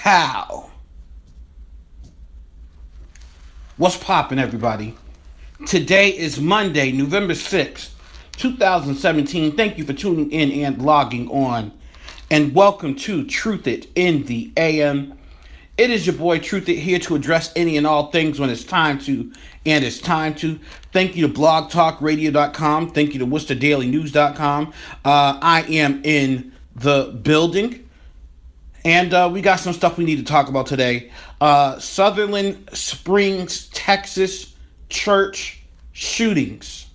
Pow. What's poppin', everybody? Today is Monday, November 6th, 2017. Thank you for tuning in and logging on. And welcome to Truth It in the AM. It is your boy Truth It here to address any and all things when it's time to, and it's time to. Thank you to blogtalkradio.com. Thank you to worcesterdailynews.com. I am in the building. And we got some stuff we need to talk about today. Sutherland Springs, Texas church shootings.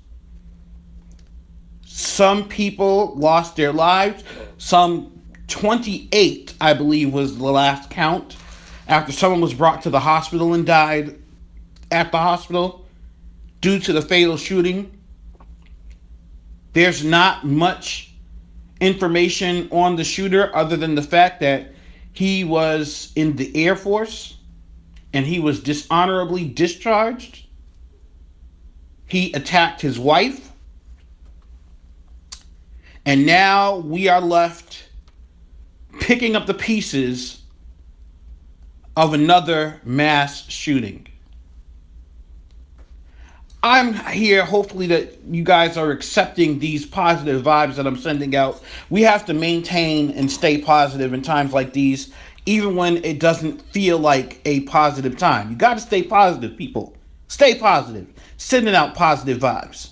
Some people lost their lives. Some 28, I believe, was the last count. After someone was brought to the hospital and died at the hospital due to the fatal shooting. There's not much information on the shooter other than the fact that he was in the Air Force and he was dishonorably discharged. He attacked his wife. And now we are left picking up the pieces of another mass shooting. I'm here hopefully that you guys are accepting these positive vibes that I'm sending out. We have to maintain and stay positive in times like these, even when it doesn't feel like a positive time. You got to stay positive, people. Stay positive. Sending out positive vibes.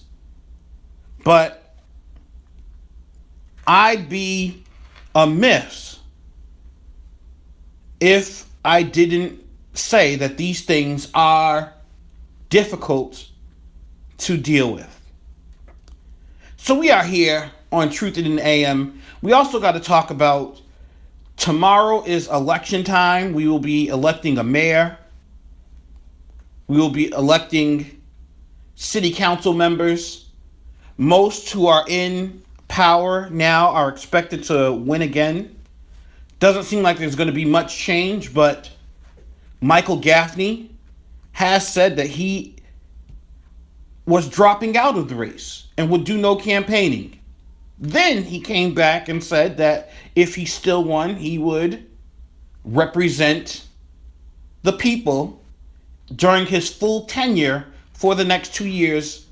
But I'd be amiss if I didn't say that these things are difficult to deal with. So we are here on Truth in the AM. We also got to talk about tomorrow is election time. We will be electing a mayor. We will be electing city council members. Most who are in power now are expected to win again. Doesn't seem like there's going to be much change, but Michael Gaffney has said that he was dropping out of the race and would do no campaigning. Then he came back and said that if he still won, he would represent the people during his full tenure for the next 2 years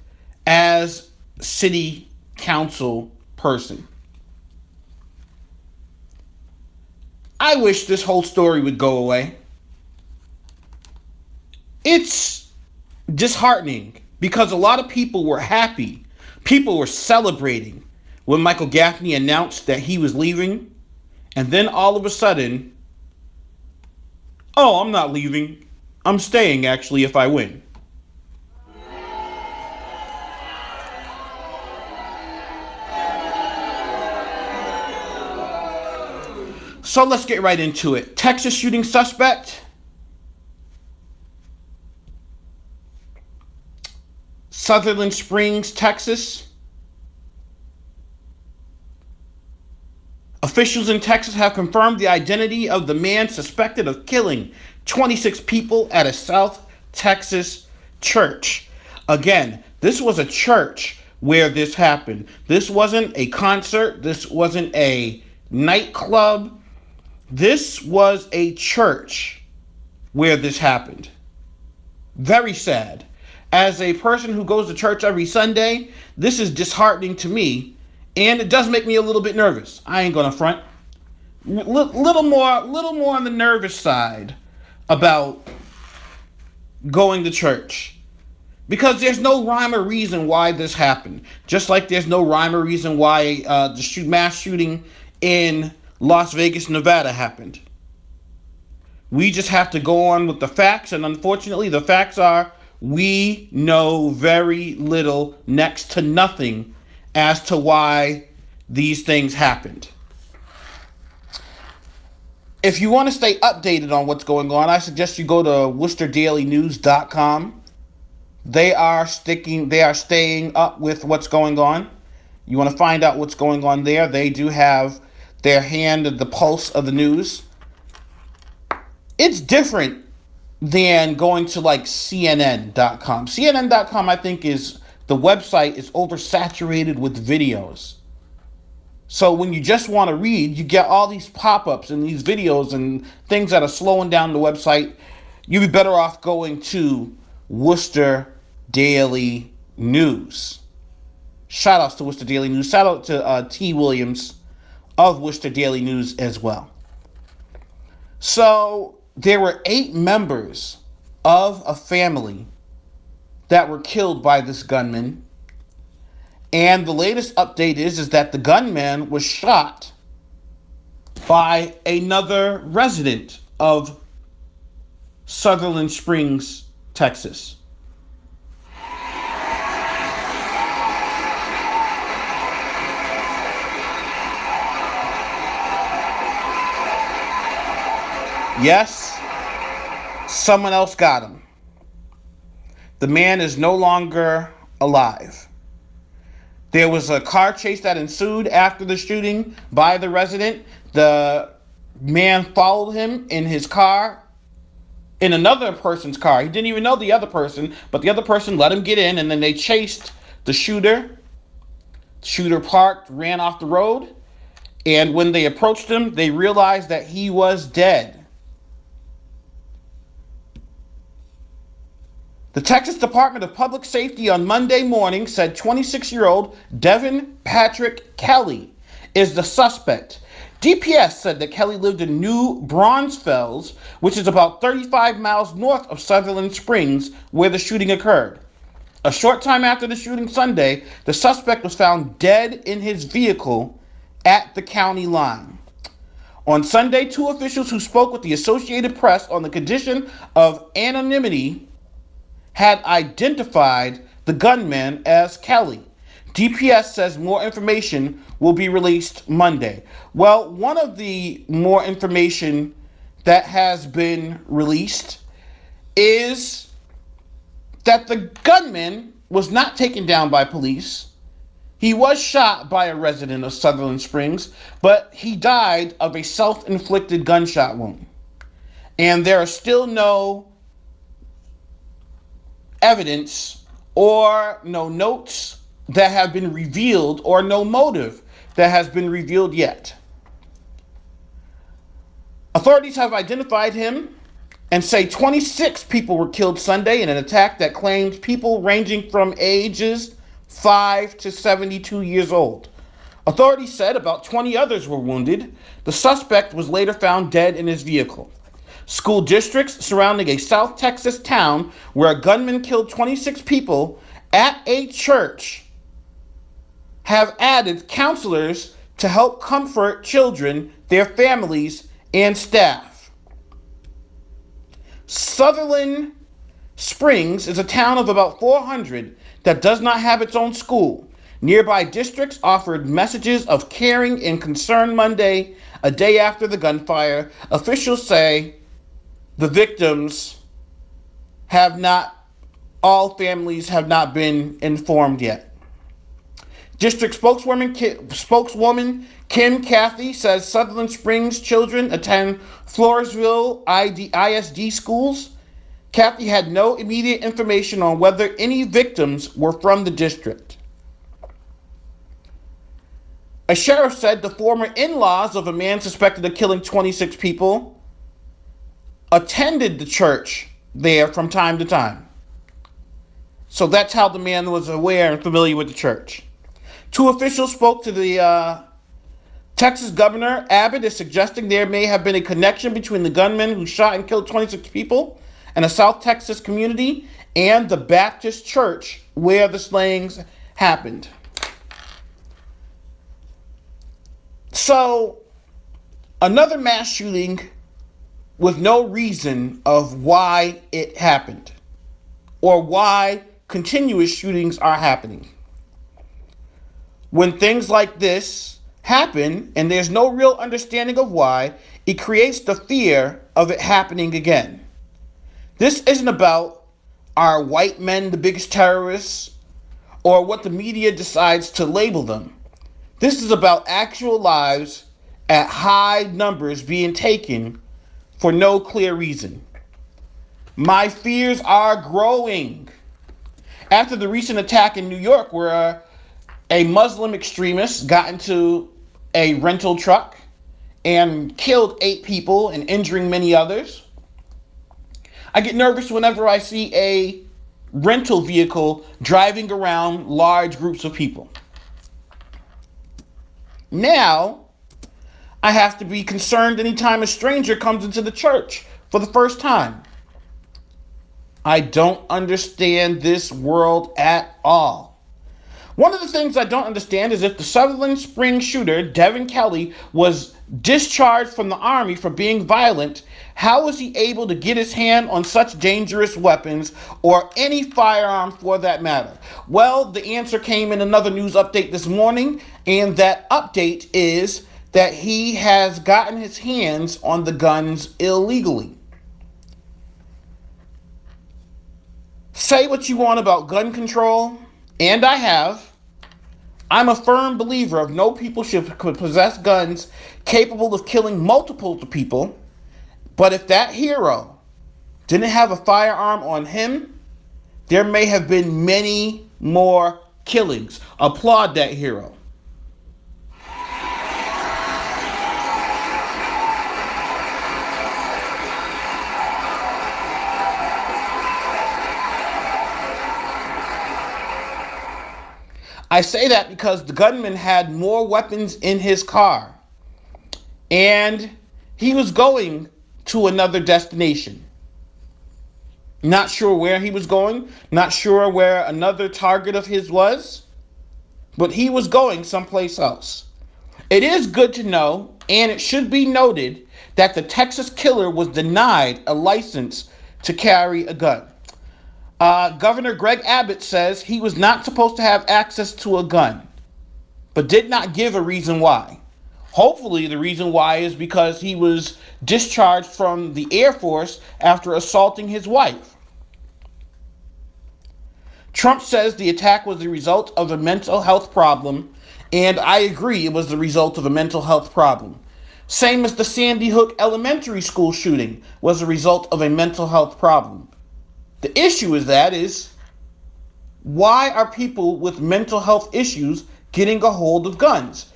as city council person. I wish this whole story would go away. It's disheartening because a lot of people were happy. People were celebrating when Michael Gaffney announced that he was leaving. And then all of a sudden, oh, I'm not leaving. I'm staying, actually, if I win. So let's get right into it. Texas shooting suspect. Sutherland Springs, Texas. Officials in Texas have confirmed the identity of the man suspected of killing 26 people at a South Texas church. Again, this was a church where this happened. This wasn't a concert. This wasn't a nightclub. This was a church where this happened. Very sad. As a person who goes to church every Sunday, this is disheartening to me, and it does make me a little bit nervous. I ain't gonna front. Little more on the nervous side about going to church, because there's no rhyme or reason why this happened. Just like there's no rhyme or reason why the mass shooting in Las Vegas, Nevada happened. We just have to go on with the facts, and unfortunately, the facts are we know very little, next to nothing, as to why these things happened. If you want to stay updated on what's going on, I suggest you go to worcesterdailynews.com. They are staying up with what's going on. You want to find out what's going on there. They do have their hand at the pulse of the news. It's different than going to like CNN.com. CNN.com, I think, is the website is oversaturated with videos. So when you just want to read, you get all these pop-ups and these videos and things that are slowing down the website. You'd be better off going to Worcester Daily News. Shout outs to Worcester Daily News. Shout out to T. Williams of Worcester Daily News as well. So there were 8 members of a family that were killed by this gunman. And the latest update is that the gunman was shot by another resident of Sutherland Springs, Texas. Yes, someone else got him. The man is no longer alive. There was a car chase that ensued after the shooting by the resident. The man followed him in his car, in another person's car. He didn't even know the other person, but the other person let him get in, and then they chased the shooter. The shooter parked, ran off the road, and when they approached him, they realized that he was dead. The Texas Department of Public Safety on Monday morning said 26-year-old Devin Patrick Kelly is the suspect. DPS said that Kelly lived in New Braunfels, which is about 35 miles north of Sutherland Springs, where the shooting occurred. A short time after the shooting Sunday, the suspect was found dead in his vehicle at the county line. On Sunday, 2 officials who spoke with the Associated Press on the condition of anonymity had identified the gunman as Kelly. DPS says more information will be released Monday. Well, one of the more information that has been released is that the gunman was not taken down by police. He was shot by a resident of Sutherland Springs, but he died of a self-inflicted gunshot wound. And there are still no evidence or no notes that have been revealed or no motive that has been revealed yet. Authorities have identified him and say 26 people were killed Sunday in an attack that claimed people ranging from ages 5 to 72 years old. Authorities said about 20 others were wounded. The suspect was later found dead in his vehicle. School districts surrounding a South Texas town where a gunman killed 26 people at a church have added counselors to help comfort children, their families, and staff. Sutherland Springs is a town of about 400 that does not have its own school. Nearby districts offered messages of caring and concern Monday, a day after the gunfire. Officials say the victims all families have not been informed yet. District spokeswoman Kim Cathy says Sutherland Springs children attend Floresville ISD schools. Cathy had no immediate information on whether any victims were from the district. A sheriff said the former in-laws of a man suspected of killing 26 people attended the church there from time to time. So that's how the man was aware and familiar with the church. 2 officials spoke to the Texas Governor Abbott is suggesting there may have been a connection between the gunman who shot and killed 26 people and a South Texas community and the Baptist church where the slayings happened. So, another mass shooting with no reason of why it happened or why continuous shootings are happening. When things like this happen and there's no real understanding of why, it creates the fear of it happening again. This isn't about are white men the biggest terrorists or what the media decides to label them. This is about actual lives at high numbers being taken for no clear reason. My fears are growing. After the recent attack in New York where a Muslim extremist got into a rental truck and killed 8 people and injuring many others. I get nervous whenever I see a rental vehicle driving around large groups of people. Now, I have to be concerned anytime a stranger comes into the church for the first time. I don't understand this world at all. One of the things I don't understand is if the Sutherland Spring shooter, Devin Kelly, was discharged from the Army for being violent, how was he able to get his hand on such dangerous weapons or any firearm for that matter? Well, the answer came in another news update this morning, and that update is that he has gotten his hands on the guns illegally. Say what you want about gun control, and I have. I'm a firm believer of no people should possess guns capable of killing multiple people. But if that hero didn't have a firearm on him, there may have been many more killings. Applaud that hero. I say that because the gunman had more weapons in his car, and he was going to another destination. Not sure where he was going, not sure where another target of his was, but he was going someplace else. It is good to know, and it should be noted, that the Texas killer was denied a license to carry a gun. Governor Greg Abbott says he was not supposed to have access to a gun, but did not give a reason why. Hopefully the reason why is because he was discharged from the Air Force after assaulting his wife. Trump says the attack was the result of a mental health problem, and I agree it was the result of a mental health problem. Same as the Sandy Hook Elementary School shooting was a result of a mental health problem. The issue is why are people with mental health issues getting a hold of guns?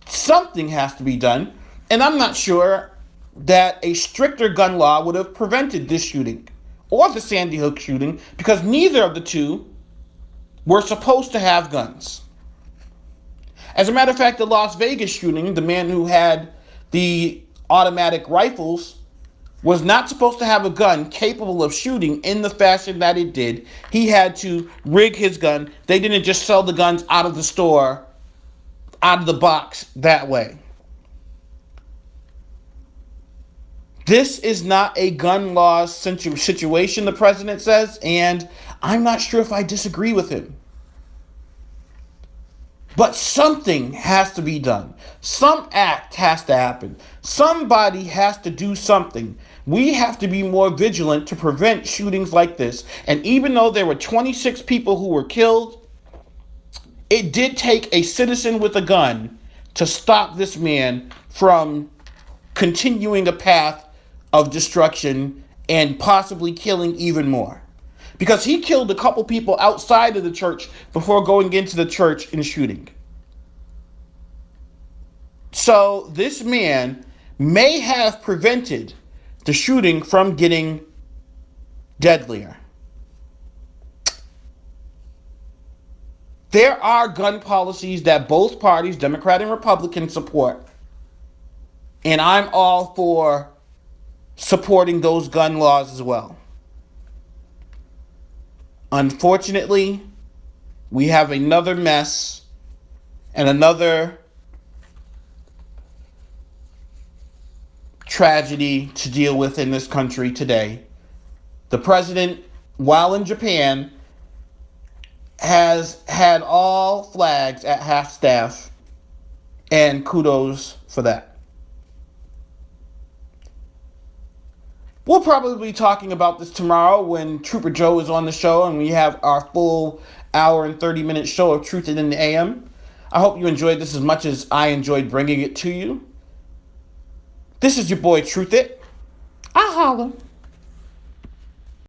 Something has to be done, and I'm not sure that a stricter gun law would have prevented this shooting or the Sandy Hook shooting, because neither of the two were supposed to have guns. As a matter of fact, the Las Vegas shooting, the man who had the automatic rifles was not supposed to have a gun capable of shooting in the fashion that it did. He had to rig his gun. They didn't just sell the guns out of the store, out of the box that way. This is not a gun law situation, the president says, and I'm not sure if I disagree with him. But something has to be done. Some act has to happen. Somebody has to do something. We have to be more vigilant to prevent shootings like this. And even though there were 26 people who were killed, it did take a citizen with a gun to stop this man from continuing a path of destruction and possibly killing even more. Because he killed a couple people outside of the church before going into the church and shooting. So this man may have prevented the shooting from getting deadlier. There are gun policies that both parties, Democrat and Republican, support. And I'm all for supporting those gun laws as well. Unfortunately, we have another mess and another tragedy to deal with in this country today. The president, while in Japan, has had all flags at half-staff, and kudos for that. We'll probably be talking about this tomorrow when Trooper Joe is on the show and we have our full hour and 30-minute show of Truth in the AM. I hope you enjoyed this as much as I enjoyed bringing it to you. This is your boy Truth It. I holla.